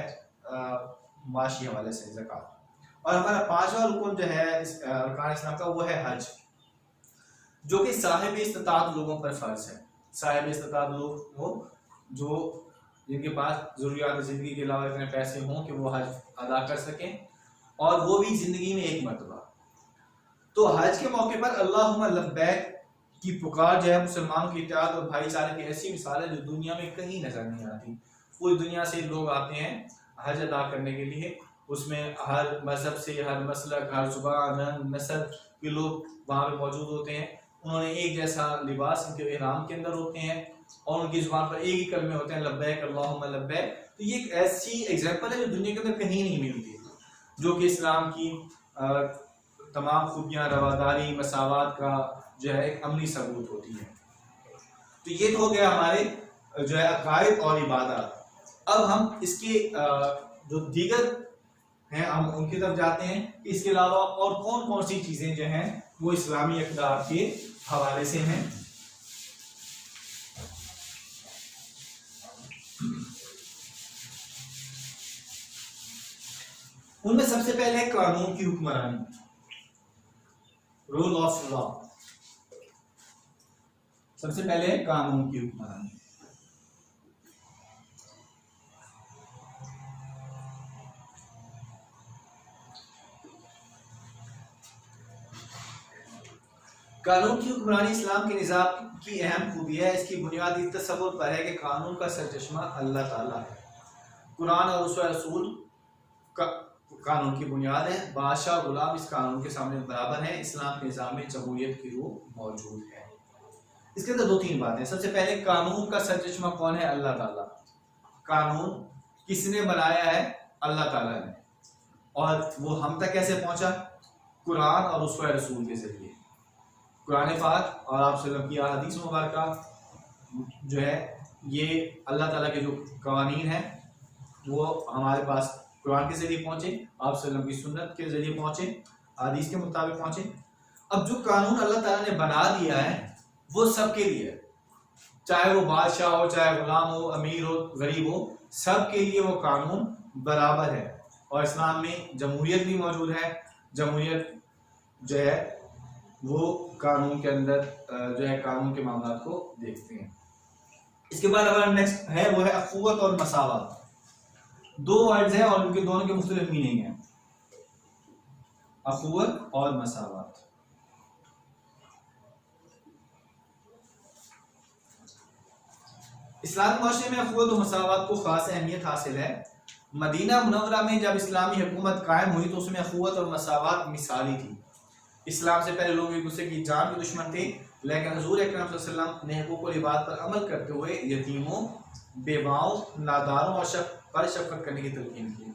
Speaker 1: माशी हवाले से ज़कात। और हमारा पांचवा रुकन जो है अरकान इस्लाम का वो है हज, जो कि साहिब इस्तिताअत लोगों पर फ़र्ज है। साहिब इस्तिताअत लोग वो जो जिनके पास ज़रूरियात ज़िंदगी के अलावा इतने पैसे हों कि वो हज अदा कर सकें और वो भी ज़िंदगी में एक मरतबा। तो हज के मौके पर अल्लाहुम्मा लब्बैक की पुकार जो है मुसलमानों की इत्तेहाद और भाईचारे की ऐसी मिसाल है जो दुनिया में कहीं नजर नहीं आती। पूरी दुनिया से लोग आते हैं हज अदा करने के लिए, उसमें हर मजहब से, हर मसलक, हर जुबान, रंग, नस्ल के लोग वहाँ पे मौजूद होते हैं। उन्होंने एक जैसा लिबास इनके इहराम के अंदर होते हैं और उनकी जुबान पर एक ही कलमे होते हैं, लब्बैक अल्लाहुम्मा लब्बैक। तो ये एक ऐसी एग्जाम्पल है जो दुनिया के अंदर कहीं नहीं मिलती, जो कि इस्लाम की तमाम खूबियाँ, रवादारी, मसावात का जो है एक अमली सबूत होती है। तो ये तो हो गया हमारे जो है अकायद और इबादत। अब हम इसके जो दीगर हैं हम उनकी तरफ जाते हैं कि इसके अलावा और कौन कौन सी चीजें जो हैं वो इस्लामी इक़दार के हवाले से हैं। उनमें सबसे पहले है कानून की हुक्मरानी, रूल ऑफ लॉ। सबसे पहले है कानून की हुक्मरानी। कानून की हुक्मरानी इस्लाम के निज़ाम की अहम खूबी है। इसकी बुनियाद इस तसव्वुर पर है कि कानून का सरचश्मा अल्लाह ताला है। कुरान और उसवा रसूल का कानून की बुनियाद है। बादशाह और गुलाम इस कानून के सामने बराबर है। इस्लाम के निज़ाम में जमहूरियत की रूह मौजूद है। इसके अंदर दो तीन बातें। सबसे पहले कानून का सरचश्मा कौन है? अल्लाह ताला। कानून किसने बनाया है? अल्लाह ताला ने। और वो हम तक कैसे पहुंचा? कुरान और उसवा रसूल के जरिए। कुरान पाक और आप सल्लल्लाहु अलैहि वसल्लम की हदीस मुबारका जो है ये अल्लाह ताला के जो कवानीन हैं वो हमारे पास कुरान के जरिए पहुंचे, आप सल्लल्लाहु अलैहि वसल्लम की सुन्नत के जरिए पहुंचे, हदीस के मुताबिक पहुंचे। अब जो कानून अल्लाह ताला ने बना दिया है वो सबके लिए है, चाहे वो बादशाह हो, चाहे गुलाम हो, अमीर हो, गरीब हो, सबके लिए वो कानून बराबर है। और इस्लाम में जमहूरियत भी मौजूद है। जमहूरियत जो है वो कानून के अंदर जो है कानून के मामला को देखते हैं। इसके बाद हमारा नेक्स्ट है वो है अखुवत और मसावत। दो वर्ड्स हैं और उनके दोनों के मुख्तलिफ मीनिंग हैं, अखुवत और मसावत। इस्लामी माशरे में अखुवत और मसावत को खास अहमियत हासिल है। मदीना मुनव्वरा में जब इस्लामी हुकूमत कायम हुई तो उसमें अखुवत और मसावत मिसाली थी। इस्लाम से पहले लोग एक दूसरे की जान के दुश्मन थे, लेकिन हुजूर अकरम सल्लल्लाहु अलैहि वसल्लम ने हुकूक इबाद पर अमल करते हुए यतीमों, बेवाओं, नादारों और पर शफकत करने की तलकीन की।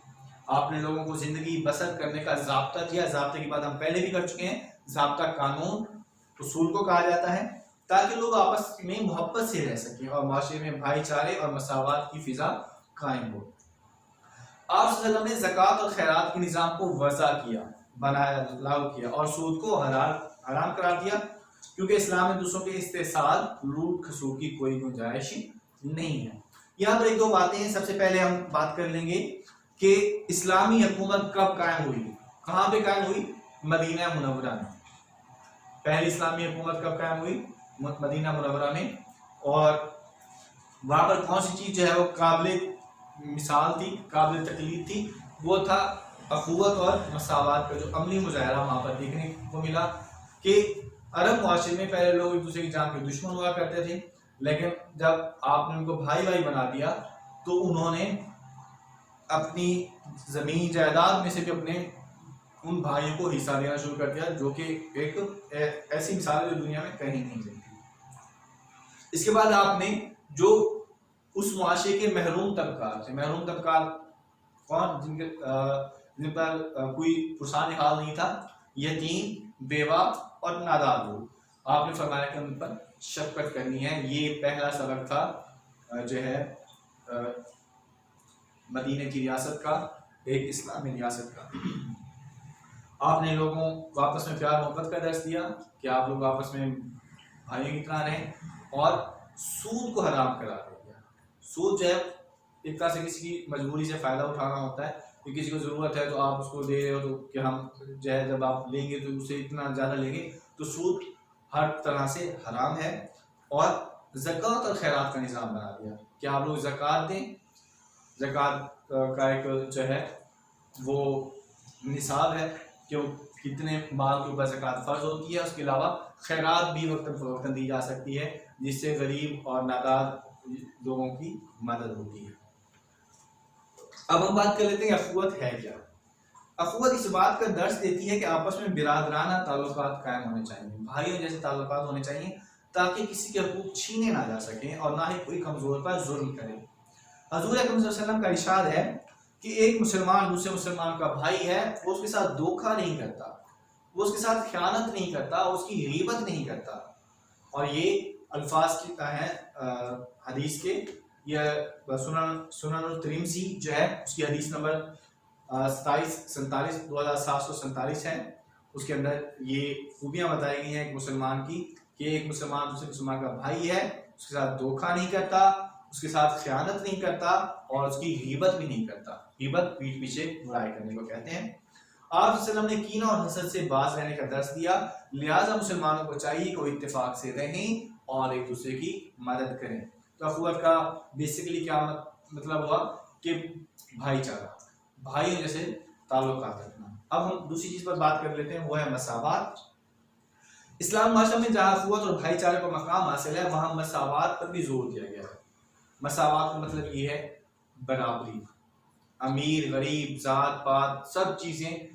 Speaker 1: आपने लोगों को जिंदगी बसर करने का ज़ाब्ता दिया। ज़ाब्ते की बात हम पहले भी कर चुके हैं। ज़ाब्ता कानून उसूल को कहा जाता है ताकि लोग आपस में मोहब्बत से रह सकें और माशरे में भाईचारे और मसावत की फिजा कायम हो। आप सल्लल्लाहु अलैहि वसल्लम ने ज़कात और खैरात के निज़ाम को वज़ा किया, बनाया, लागू किया और सूद को हराम करार दिया, क्योंकि इस्लाम में दूसरों के इस्तेसाल, लूट खसूट की कोई गुंजाइश नहीं है। यहाँ पर एक दो बातें हैं। सबसे पहले हम बात कर लेंगे कि इस्लामी हुकूमत कब कायम हुई, कहाँ पे कायम हुई? मदीना मुनव्वरा में। पहली इस्लामी हुकूमत कब कायम हुई? मदीना मुनव्वरा में। और वहाँ पर कौन सी चीज़ जो है वो काबिल मिसाल थी, काबिल तकलीद थी, वो था अखुवत और मसावत का जो अमली मुजाहरा वहाँ पर देखने को मिला कि अरब मुआशरे में पहले लोग एक दूसरे की जान के दुश्मन हुआ करते थे, लेकिन जब आपने उनको भाई भाई बना दिया तो उन्होंने अपनी ज़मीन जायदाद में से भी अपने उन भाइयों को हिस्सा देना शुरू कर दिया, जो कि एक ऐसी मिसाल जो दुनिया में कहीं नहीं मिलती। इसके बाद आपने जो उस मुआशरे के महरूम तबकात थे, महरूम तबकात कौन, जिन पर कोई पुरसान हाल नहीं था, यतीम, बेवा और नादार लोग, आपने फरमाया कि उन पर शफकत करनी है। ये पहला सबक था जो है मदीने की रियासत का, एक इस्लामी रियासत का। आपने लोगों को आपस में प्यार मोहब्बत का दर्स दिया कि आप लोग आपस में भाइयों की तरह रहें, और सूद को हराम करार दिया। सूद जो है एक तरह से किसी की मजबूरी से फ़ायदा उठाना होता है कि किसी को ज़रूरत है तो आप उसको दे रहे हो, तो कि हम जो है जब आप लेंगे तो उससे इतना ज़्यादा लेंगे, तो सूद हर तरह से हराम है। और ज़कात और खैरात का निज़ाम बना दिया कि आप लोग ज़कात दें, ज़कात का एक जो है वो निसाब है कि कितने माल के ऊपर ज़कात फ़र्ज होती है। उसके अलावा खैरात भी वक्तन फ़वक्तन दी जा सकती है, जिससे गरीब और नादार लोगों की मदद होती है। अब हम बात कर लेते हैं अखुवत है क्या। अखुवत इस बात का दर्स देती है कि आपस में बिरादराना ताल्लुकात कायम होने चाहिए, भाइयों जैसे ताल्लुकात होने चाहिए, ताकि किसी के हकूक छीने ना जा सकें और ना ही कोई कमज़ोर पर जुल्म करे। हजूर अकरम सल्लल्लाहु अलैहि वसल्लम का इरशाद है कि एक मुसलमान दूसरे मुसलमान का भाई है, वो उसके साथ धोखा नहीं करता, वो उसके साथ ख़यानत नहीं करता, उसकी गीबत नहीं करता। और ये अल्फाज की है हदीस के, यह सुनन तिरमिज़ी जो है उसकी हदीस नंबर 2747 है। उसके अंदर ये खूबियाँ बताई गई हैं एक मुसलमान की, कि एक मुसलमान दूसरे मुसलमान का भाई है, उसके साथ धोखा नहीं करता, उसके साथ ख़यानत नहीं करता और उसकी गीबत भी नहीं करता। गीबत पीठ पीछे बुराई करने को कहते हैं। आप वसल्लम ने कीना और हसद से बाज रहने का दर्स दिया, लिहाजा मुसलमानों को चाहिए कि इत्तेफाक से रहें और एक दूसरे की मदद करें। तो अखुवत का बेसिकली क्या मतलब हुआ कि भाईचारा, भाइयों जैसे ताल्लुकात रखना। अब हम दूसरी चीज़ पर बात कर लेते हैं, वो है मसावत। इस्लाम माशरा में जहाँ अखुवत और भाईचारे को मकाम हासिल है, वहाँ मसावत पर भी जोर दिया गया है। मसावत का मतलब ये है बराबरी, अमीर गरीब जात पात सब चीज़ें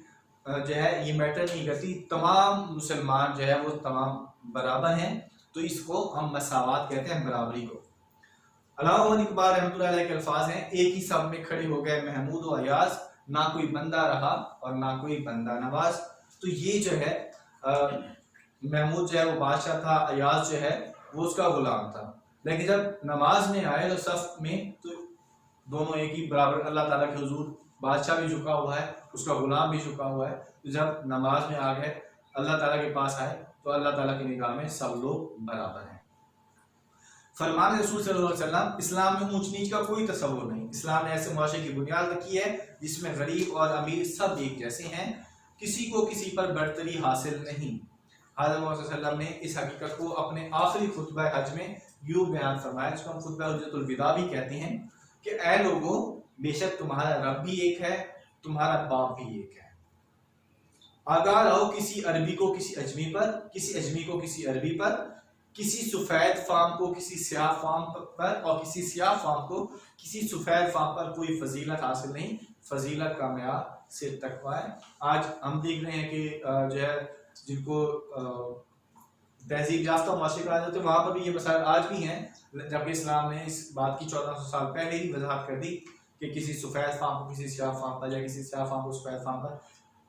Speaker 1: जो है ये मैटर नहीं करती, तमाम मुसलमान जो है वो तमाम बराबर हैं, तो इसको हम मसावत कहते हैं, बराबरी को। अल्लामा इकबाल रहमतुल्लाह अलैह के अल्फाज हैं, एक ही सब में खड़े हो गए महमूद व अयाज, ना कोई बंदा रहा और ना कोई बंदा नवाज। तो ये जो है महमूद जो है वो बादशाह था, अयाज जो है वो उसका गुलाम था, लेकिन जब नमाज में आए तो सफ में तो दोनों एक ही बराबर, अल्लाह ताला के हुजूर बादशाह भी झुका हुआ है, उसका गुलाम भी झुका हुआ है। तो जब नमाज में आ गए अल्लाह ताला के पास आए तो अल्लाह ताला की निगाह में सब लोग बराबर हैं। फरमान रसूल सल्लल्लाहु अलैहि वसल्लम, इस्लाम में ऊंच नीच का कोई तसव्वुर नहीं। इस्लाम ने ऐसे मुआशरे की बुनियाद रखी है जिसमें गरीब और अमीर सब एक जैसे हैं, किसी को किसी पर बढ़तरी हासिल नहीं। हज़रत मोहम्मद सल्लल्लाहु अलैहि वसल्लम ने इस हकीकत को अपने आखिरी खुतबा हज में यूं बयान फरमाया, जिसको हम खुतबा हुज्जतुल विदा भी कहते हैं, कि ऐ लोगों, बेशक तुम्हारा रब भी एक है, तुम्हारा बाप भी एक है। आगाह रहो किसी अरबी को किसी अजमी पर, किसी अजमी को किसी अरबी पर, किसी सफ़ेद फाम को किसी स्याह फाम पर और किसी स्याह फाम को किसी सफ़ेद फाम पर कोई फजीलत हासिल नहीं। फजीलत का म्यार सिर्फ तकवा है। आज हम देख रहे हैं कि जो है जिनको तहजीब याफ्ता माशरे कहा जाता है, वहाँ पर भी ये मसाइल आज भी हैं, जबकि इस्लाम ने इस बात की 1400 साल पहले ही वजाहत कर दी कि किसी सफ़ेद फाम को किसी स्याह फाम पर, या किसी स्याह फाम को सफ़ेद फाम पर,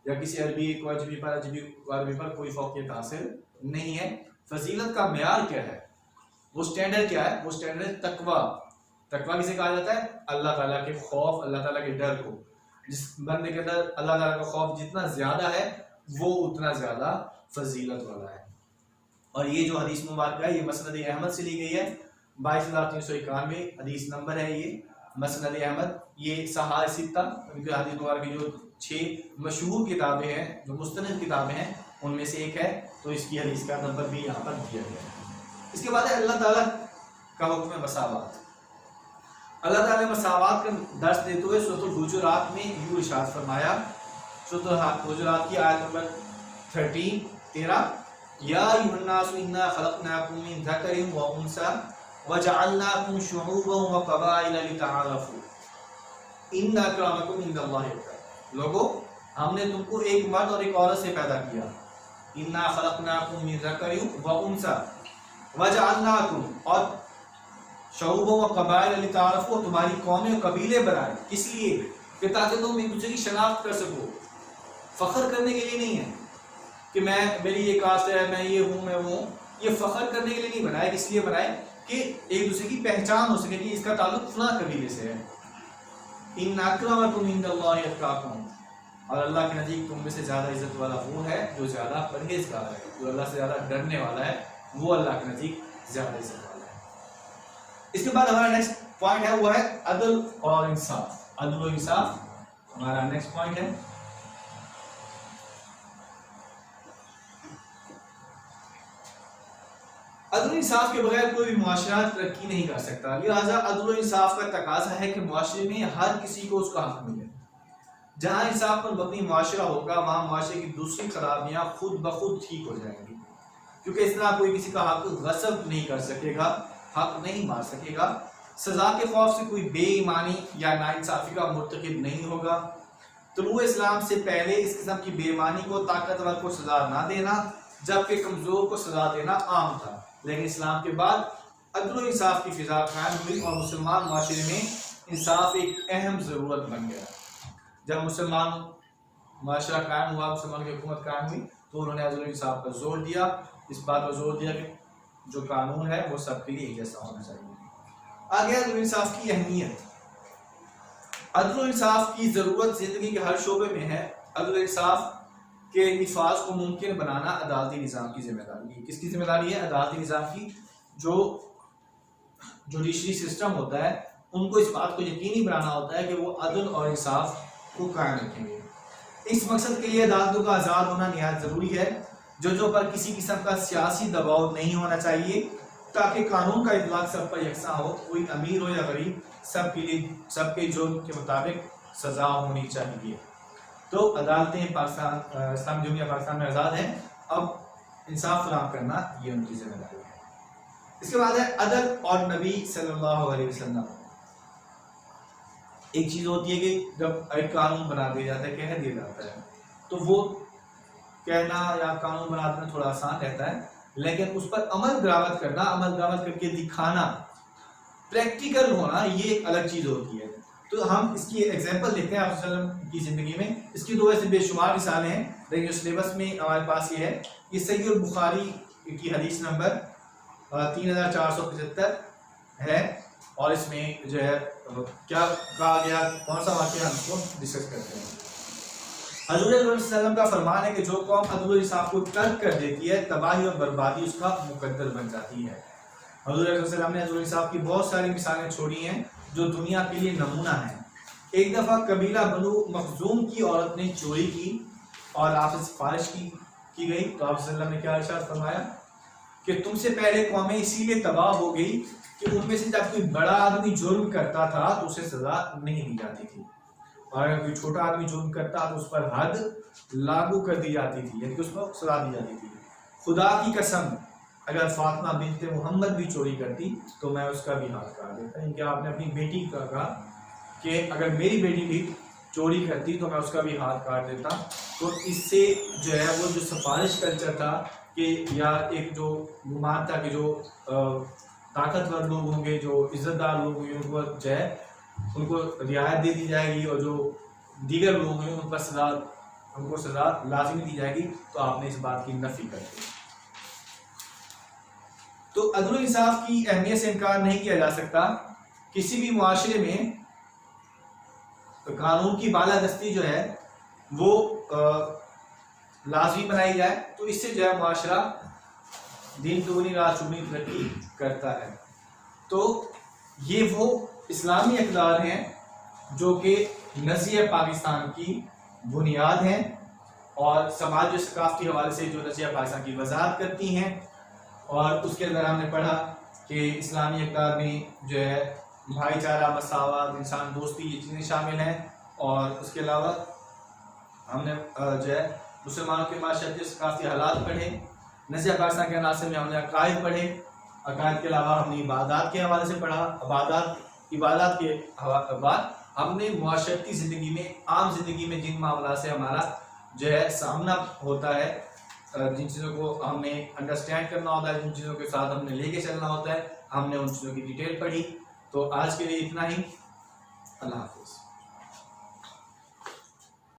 Speaker 1: या किसी अरबी को अजमी पर, अजमी को अरबी पर कोई फौकियत हासिल नहीं है। फजीलत का म्यार क्या है, वो स्टैंडर्ड क्या है, वो स्टैंडर्ड तकवा। तकवा किसे कहा जाता है? अल्लाह ताला के खौफ, अल्लाह ताला के डर को। जिस बंदे के अंदर अल्लाह ताला का खौफ जितना ज़्यादा है वो उतना ज़्यादा फजीलत वाला है। और ये जो हदीस मुबारक है ये मसनद अहमद से ली गई है, 22,391 हदीस नंबर है ये मसनद अहमद। ये सहाह सित्ता उनके हदीस मुबारक की जो 6 मशहूर किताबें हैं, जो मुस्तनद किताबें हैं, उनमें से एक है, तो इसकी हदीस का नंबर भी यहाँ पर दिया गया है। इसके बाद है अल्लाह ताला का हुक्म है मसावत। अल्लाह ताला ने मसावत का दर्स देते हुए सूरह हुजुरात में यूं इरशाद फरमाया, सूरह हुजुरात की आयत नंबर 13 या अय्युहन्नासु इन्ना खलक़नाकुम मिन ज़करिन व उन्सा वजअलनाकुम शुऊबन व क़बाइला लितआरफ़ू इन्ना अक्रमकुम इंदल्लाहि अतक़ाकुम। लोगों, हमने तुमको एक मर्द और एक औरत से पैदा किया। इन्ना खलक़नाकुम मिन ज़करिन व उन्सा वजअलनाकुम, और शुऊबन व क़बाइला लितआरफ़ू, तुम्हारी कौमें और कबीले बनाए। किस लिए? कि ताकि तुम एक दूसरे की शनाख्त कर सको। फ़ख्र करने के लिए नहीं है कि मैं मेरी ये कास्ट है, मैं ये हूँ, मैं वो हूँ। ये फ़ख्र करने के लिए नहीं बनाए, इसलिए बनाए कि एक दूसरे की पहचान हो सके कि इसका ताल्लुक फलां कबीले से है। इन्ना अक्रमकुम इंदल्लाहि अतक़ाकुम, और अल्लाह के नज़दीक तुम में से ज़्यादा इज्जत वाला वो है जो ज़्यादा परहेज़गार है, जो अल्लाह से ज़्यादा डरने वाला है, वो अल्लाह के नज़दीक ज़्यादा इज्जत वाला है। इसके बाद हमारा नेक्स्ट पॉइंट है, वो है अदल और इंसाफ। अदल और इंसाफ हमारा नेक्स्ट पॉइंट है। अदल इंसाफ के बगैर कोई भी मुआशरा तरक्की नहीं कर सकता। लिहाजा अदल इंसाफ का तकाजा है कि मुआशरे में हर किसी को उसका हक मिले। जहाँ इंसाफ पर मबनी मुआशरा होगा, वहाँ मुआशरे की दूसरी खराबियाँ खुद ब खुद ठीक हो जाएंगी, क्योंकि इस तरह कोई किसी का हक गसब नहीं कर सकेगा, हक नहीं मार सकेगा। सजा के खौफ से कोई बेईमानी या नाइंसाफी का मुर्तकिब नहीं होगा। तुलूए इस्लाम से पहले इस किस्म की बेईमानी को ताकतवर को सजा ना देना, जबकि कमजोर को सजा देना आम था। लेकिन इस्लाम के बाद अदल और इंसाफ की फिजा कायम हुई और मुसलमान माशरे में इंसाफ एक अहम ज़रूरत बन गया। जब मुसलमान माशरा कायम हुआ, मुसलमान की हुकूमत कायम हुई, तो उन्होंने अदल और इंसाफ पर जोर दिया, इस बात पर जोर दिया कि जो कानून है वो सबके लिए एक जैसा होना चाहिए। आगे अदल और इंसाफ की अहमियत। अदल और इंसाफ की ज़रूरत ज़िंदगी के हर शोबे में है। अदल और इंसाफ के निफाज को मुमकिन बनाना अदालती निज़ाम की जिम्मेदारी है। किसकी जिम्मेदारी है? अदालती निज़ाम की। जो जुडिशरी सिस्टम होता है, उनको इस बात को यकीनी बनाना होता है कि वो अदल और इंसाफ को कायम रखेंगे। इस मकसद के लिए अदालतों का आज़ाद होना निहायत ज़रूरी है। जजों पर किसी किस्म का सियासी दबाव नहीं होना चाहिए, ताकि कानून का इतलाक सब पर यकसा हो। कोई अमीर हो या गरीब, सबके लिए सबके जुर्म के मुताबिक सज़ा होनी चाहिए। तो अदालतें पाकिस्तान इस्लामी जुम्महिया पाकिस्तान में आज़ाद हैं, अब इंसाफ फराहम करना ये उनकी जिम्मेदारी है। इसके बाद है अदल और नबी सल्लल्लाहु अलैहि वसल्लम। एक चीज़ होती है कि जब एक कानून बना दिया जाता है, कह दिया जाता है, तो वो कहना या कानून बना देना थोड़ा आसान रहता है, लेकिन उस पर अमल दरामद करना, अमल दरामद करके दिखाना, प्रैक्टिकल होना, ये एक अलग चीज़ होती है। तो हम इसकी एग्जांपल देखते हैं आप सल्लल्लाहु की ज़िंदगी में। इसकी तो वैसे बेशुमार मिसालें हैं, लेकिन जो सिलेबस में हमारे पास ये है, ये सहीह बुखारी की हदीस नंबर 3475 है, और इसमें जो है क्या कहा गया, कौन सा वाक़या हम इसको डिस्कस करते हैं। हज़रत सल्लल्लाहु अलैहि वसल्लम का फरमान है कि जो कौम अदल और इंसाफ को तर्क कर देती है, तबाही और बर्बादी उसका मुकद्दर बन जाती है। हज़रत सल्लल्लाहु अलैहि वसल्लम ने अदल और इंसाफ की बहुत सारी मिसालें छोड़ी हैं जो दुनिया के लिए नमूना है। एक दफ़ा कबीला बनु मखजूम की औरत ने चोरी की और आपसे सिफारिश की गई, तो आप सल्लल्लाहु अलैहि वसल्लम ने क्या इरशाद फरमाया कि तुमसे पहले कौमें इसीलिए तबाह हो गई कि उनमें से जब कोई बड़ा आदमी जुर्म करता था तो उसे सजा नहीं दी जाती थी, और अगर कोई छोटा आदमी जुर्म करता तो उस पर हद लागू कर दी जाती थी, यानी कि उस पर सजा दी जाती थी। खुदा की कसम, अगर फातिमा बिन्ते मोहम्मद भी चोरी करती तो मैं उसका भी हाथ काट देता। इनके आपने अपनी बेटी का कहा कि अगर मेरी बेटी भी चोरी करती तो मैं उसका भी हाथ काट देता। तो इससे जो है वो जो सिफारिश कल्चर था कि या एक जो गुमान था कि जो ताकतवर लोग होंगे, जो इज़्ज़तदार लोग होंगे, उनको जो है उनको रियायत दे दी जाएगी, और जो दीगर लोग हैं उन पर उनको सज़ा लाजिमी दी जाएगी। तो आपने इस बात की नफ़ी कर दी। तो अदल और इंसाफ की अहमियत से इनकार नहीं किया जा सकता। किसी भी मुआशरे में कानून की बालादस्ती जो है वो लाजमी बनाई जाए, तो इससे जो है मुआशरा दिन दुगनी रात चौगुनी तरक्की करता है। तो ये वो इस्लामी अक़दार हैं जो कि नज़िया पाकिस्तान की बुनियाद हैं, और समाज और सकाफ़ती हवाले से जो नज़िया पाकिस्तान की वज़ाहत करती हैं, और उसके अंदर हमने पढ़ा कि इस्लामी अकादमी जो है भाईचारा, मसावत, इंसान दोस्ती, ये चीज़ें शामिल हैं। और उसके अलावा हमने जो है मुसलमानों के माशरती सकाफती हालात पढ़े। नज़रिया पाकिस्तान के अनासर में हमने अकायद पढ़े। अकायद के अलावा हमने इबादत के हवाले से पढ़ा। इबादत के बाद हमने मुआशरती ज़िंदगी में, आम ज़िंदगी में जिन मामला से हमारा जो है सामना होता है, जिन चीज़ों को हमने अंडरस्टैंड करना होता है, जिन चीज़ों के साथ हमने लेके चलना होता है, हमने उन चीज़ों की डिटेल पढ़ी। तो आज के लिए इतना ही। अल्लाह हाफ़िज़।